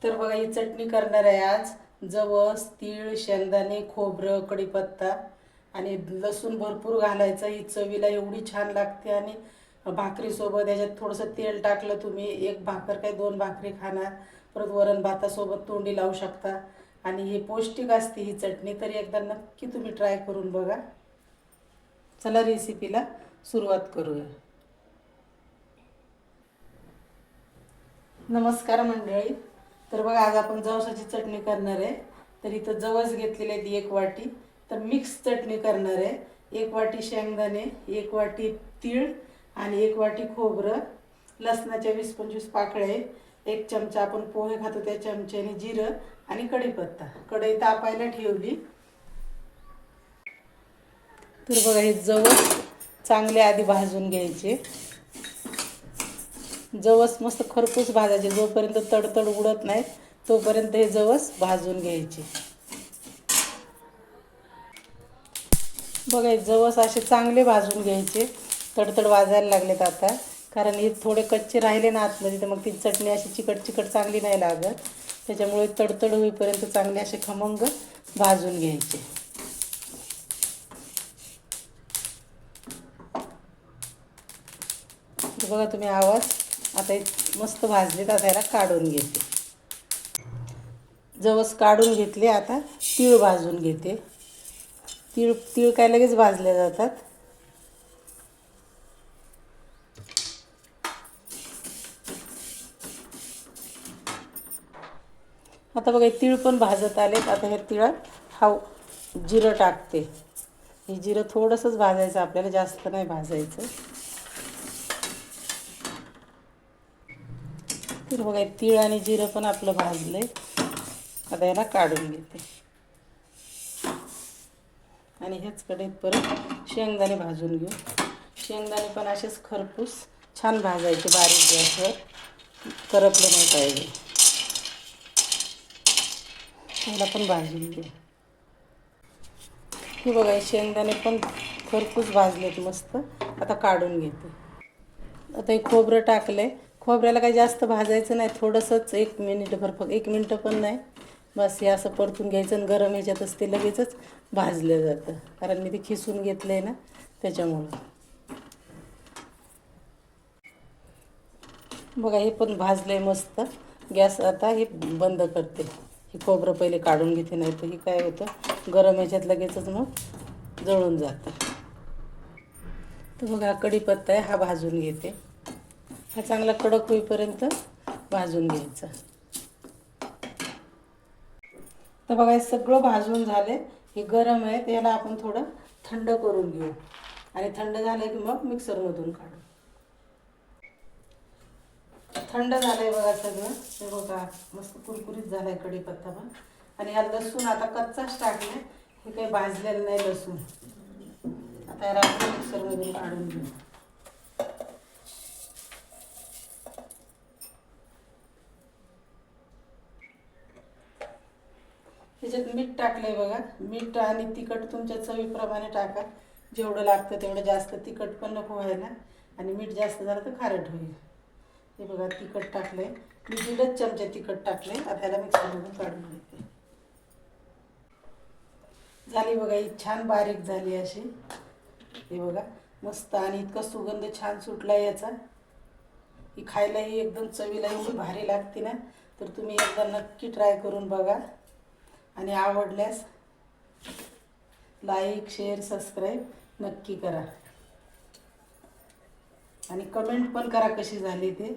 तर बघा ही चटणी करणार आहे आज. जवस, तीळ, शेंगदाणे, खोबरं, कढीपत्ता आणि लसूण भरपूर घालायचं. ही चवीला एवढी छान लागते. आणि भाकरीसोबत याच्यात थोडंसं तेल टाकलं तुम्ही, एक भाकर काय दोन भाकरी खाणार. परत वरण भातासोबत तोंडी लावू शकता. आणि ही पौष्टिक असते ही चटणी. तर एकदा नक्की तुम्ही ट्राय करून बघा. चला रेसिपीला सुरुवात करूया. नमस्कार मंडळी. तर बघा आज आपण जवसाची चटणी करणार आहे. तर इथं जवस घेतलेले आहेत 1 वाटी. तर मिक्स चटणी करणार आहे. 1 वाटी शेंगदाणे, 1 वाटी तीळ आणि 1 वाटी खोबरं, लसणाच्या 20-25 पाकळ्या, 1 चमचा आपण पोहे खातो त्या चमच्याने जिरं आणि कढीपत्ता. कढई तापायला ठेवली. तर बघा हे जवस चांगले आधी भाजून घ्यायचे. जवस मस्त खरपूस भाजायचे, जोपर्यंत तडतड उडत नाही तोपर्यंत हे जवस भाजून घ्यायचे. बघा हे जवस असे चांगले भाजून घ्यायचे. तडतड वाजायला लागलेत आता, कारण हे थोडे कच्चे राहिले ना आतमध्ये तर मग ती चटणी अशी चिकट चिकट चांगली नाही लागत. त्याच्यामुळे तडतड होईपर्यंत चांगले असे खमंग भाजून घ्यायचे. तर बघा तुम्ही आवाज, आता हे मस्त भाजलेत. आता याला काढून घेते. जवस काढून घेतले. आता तीळ भाजून घेते. तीळ तीळ काय लगेच भाजले जातात. आता बघा तीळ पण भाजत आलेत. आता हे तिळात जिरं टाकते. हे जिरं थोडंसंच भाजायचं आपल्याला, जास्त नाही भाजायचं. तर बघा तीळ आणि जिरं पण आपलं भाजलंय. आता याला काढून घेते. आणि ह्याच कढईत परत शेंगदाणे भाजून घेऊ. शेंगदाणे पण असेच खरपूस छान भाजायचे, बारीक गॅसवर, करपले नाही पाहिजे. त्याला पण भाजून घेऊ. हे बघा शेंगदाणे पण खरपूस भाजलेत मस्त. आता काढून घेते. आता हे खोबरं टाकलंय. खोबऱ्याला काही जास्त भाजायचं नाही, थोडंसंच 1 मिनिटभर, फक्त 1 मिनिट पण नाही, बस हे असं परतून घ्यायचं. आणि गरम ह्याच्यातच ते लगेचच भाजलं जातं, कारण मी ते खिसून घेतलं आहे ना त्याच्यामुळं. बघा हे पण भाजलं आहे मस्त. गॅस आता हे बंद करते. हे खोबरं पहिले काढून घेते, नाही तर हे काय होतं गरम ह्याच्यात लगेचच मग जळून जातं. तर बघा कढीपत्ता आहे, हा भाजून घेते. हा चांगला कडक होईपर्यंत भाजून घ्यायचा. तर बघा हे सगळं भाजून झाले. हे गरम आहे, त्याला आपण थोडं थंड करून घेऊ. आणि थंड झालं की मग मिक्सरमधून काढू. थंड झालंय बघा सगळं. हे बघा मस्त कुरकुरीत झालाय कढीपत्ता पण. आणि हा लसूण आता कच्चाच टाकलाय, हे काही भाजलेलं नाही लसूण. आता याला आपण मिक्सरमधून काढून घेऊ. त्याच्यात मीठ टाकलंय बघा. मीठ आणि तिखट तुमच्या चवीप्रमाणे टाका. जेवढं लागतं तेवढं. जास्त तिखट पण नको व्हायला, आणि मीठ जास्त झालं तर खारट होईल. हे बघा तिखट टाकलंय. मी 1.5 चमचा तिखट टाकलंय. आता याला मिक्सरमधून काढून घेते. झाली बघा ही छान बारीक झाली अशी. हे बघा मस्त. आणि इतका सुगंध छान सुटला याचा. ही खायलाही एकदम चवीला एवढी भारी लागते ना. तर तुम्ही एकदा नक्की ट्राय करून बघा. आणि आवडल्यास लाईक, शेअर, सबस्क्राईब नक्की करा. आणि कमेंट पण करा कशी झाली ते.